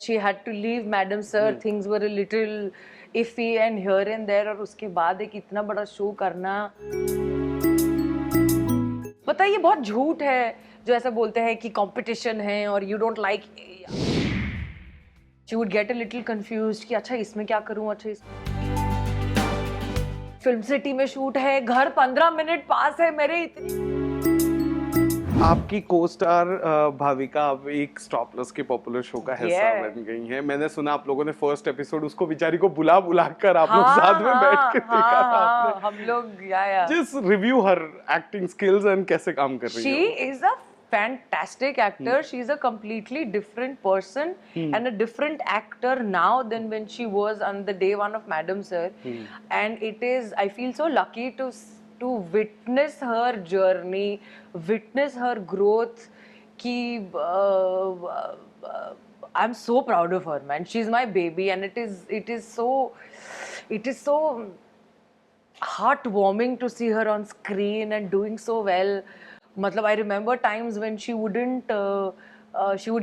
She had to leave Madam Sir. Things were a little iffy and here and there. और उसके बाद एक इतना बड़ा शो करना, पता है ये बहुत झूठ है जो ऐसा बोलते हैं कि कंपटीशन है और you don't like. She would get a little confused कि अच्छा इसमें क्या करूं, अच्छा इस फिल्म सिटी में शूट है, घर 15 मिनट पास है मेरे इतनी. आपकी को स्टार भाविका अब एक स्टॉपलेस के पॉपुलर शो का हिस्सा बन गई हैं. मैंने सुना आप लोगों ने फर्स्ट एपिसोड उसको बेचारी को बुला कर आप लोग साथ में बैठ के देखा था आपने. हम लोग या just review her acting skills and कैसे काम कर रही है. She is a fantastic actor. She's a completely different person and a different actor now than when she was on the day one of Madam Sir. And it is, I feel so lucky to witness her journey, witness her growth. I'm so proud of her, man. She's my baby, and it is so heartwarming to see her on screen and doing so well. मतलब I remember times when she would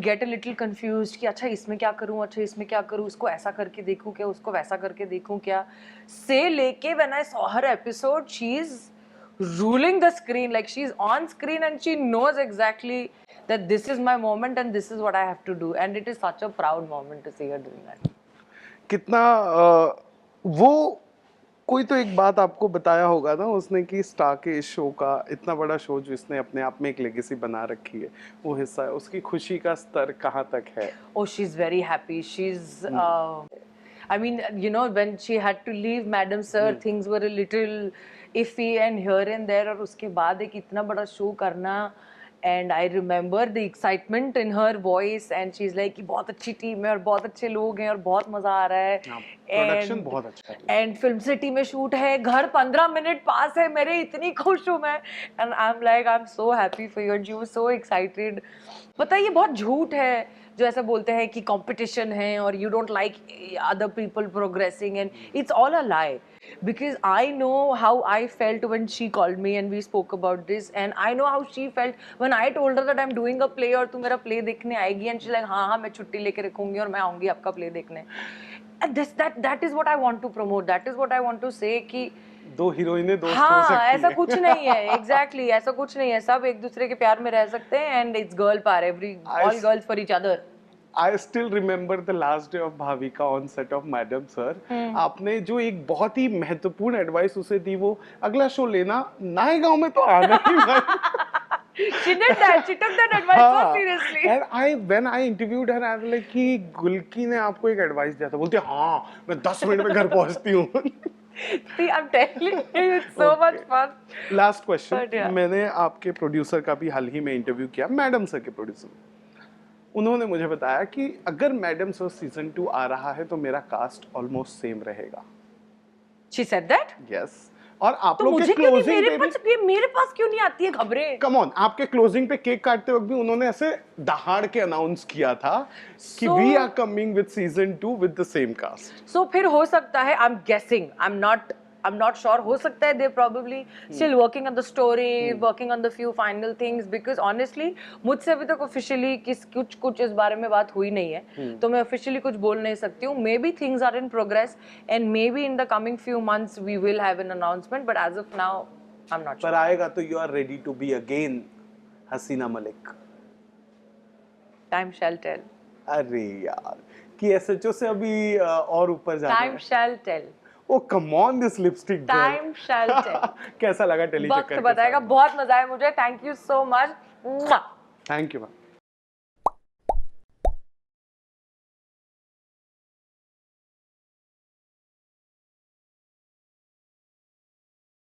get a little confused कि अच्छा इसमें क्या करूँ, अच्छा इसमें क्या करूँ, उसको ऐसा करके देखूँ क्या, उसको वैसा करके देखूँ क्या, से लेके when I saw her episode, she's ruling the screen, like she's on screen and she knows exactly that this is my moment and this is what I have to do, and it is such a proud moment to see her doing that. कितना वो कोई तो एक बात आपको बताया होगा ना उसने कि स्टार के इस शो का, इतना बड़ा शो जो इसने अपने आप में एक लेगेसी बना रखी है, वो हिस्सा है, उसकी खुशी का स्तर कहाँ तक है? Oh, she's very happy. She's I mean, you know, when she had to leave Madam Sir, things were a little iffy and here and there. और उसके बाद एक इतना बड़ा शो करना, and I remember the excitement in her voice, and she's like कि बहुत अच्छी टीम है और बहुत अच्छे लोग हैं और बहुत मजा आ रहा है. प्रोडक्शन बहुत अच्छा है. And फिल्म सिटी में शूट है, घर 15 मिनट पास है मेरे, इतनी खुश हूँ मैं. And I'm like, I'm so happy for you, and she was so excited. पता है ये बहुत झूठ है जो ऐसा बोलते हैं कि कंपटीशन है और you don't like other people progressing, and it's all a lie. Because I know how I felt when she called me and we spoke about this, and I know how she felt when I told her that I'm doing a play और तू मेरा play देखने आएगी, and she's like हाँ मैं छुट्टी लेके रखूंगी और मैं आऊंगी आपका play देखने. And that is what I want to promote. That is what I want to say कि दो हीरोइनें दोस्त हाँ, हो सकती हैं. ऐसा कुछ नहीं है. Exactly, ऐसा कुछ नहीं है. सब एक दूसरे के प्यार में रह सकते हैं, and it's girl power. All girls for each other. I still remember the last day of Bhavika on set of Madam Sir. आपने जो एक बहुत ही महत्वपूर्ण एडवाइस उसे दी, वो अगला शो लेना, नायगांव में तो आना ही भाई. She did that. She took that advice so seriously. And when I interviewed her, I was like कि गुल्की ने आपको एक एडवाइस दिया था. बोलती है हाँ मैं 10 मिनट में घर पहुंचती हूँ. See, I'm telling you, it's so much fun. Last question. But yeah. मैंने आपके प्रोड्यूसर का भी हाल ही में इंटरव्यू किया, मैडम सर के प्रोड्यूसर. उन्होंने मुझे बताया कि अगर मैडम सर सीजन 2 आ रहा है तो मेरा कास्ट ऑलमोस्ट सेम रहेगा. She said that? Yes. और आप तो लोग के क्लोजिंग पे भी मेरे पास क्यों नहीं आती है खबरें? कम ऑन, आपके क्लोजिंग पे केक काटते वक्त भी उन्होंने ऐसे दहाड़ के अनाउंस किया था कि we are coming with season 2 with the same cast. So फिर हो सकता है, I'm guessing, I'm not sure, हो सकता है they're probably still working on the story, working on the few final things, because honestly मुझसे अभी तक officially कुछ इस बारे में बात हुई नहीं है, तो मैं officially कुछ बोल नहीं सकती हूँ. Maybe things are in progress and maybe in the coming few months we will have an announcement, but as of now I'm not sure. पर आएगा तो you are ready to be again Hasina Malik. Time shall tell. अरे यार कि SHO से अभी और ऊपर जाना है. Time shall tell. Oh come on this lipstick girl. Time shall tell. कैसा लगा टेलीचक्कर? वक्त बताएगा. बहुत मजा आया मुझे. Thank you so much. Thank you.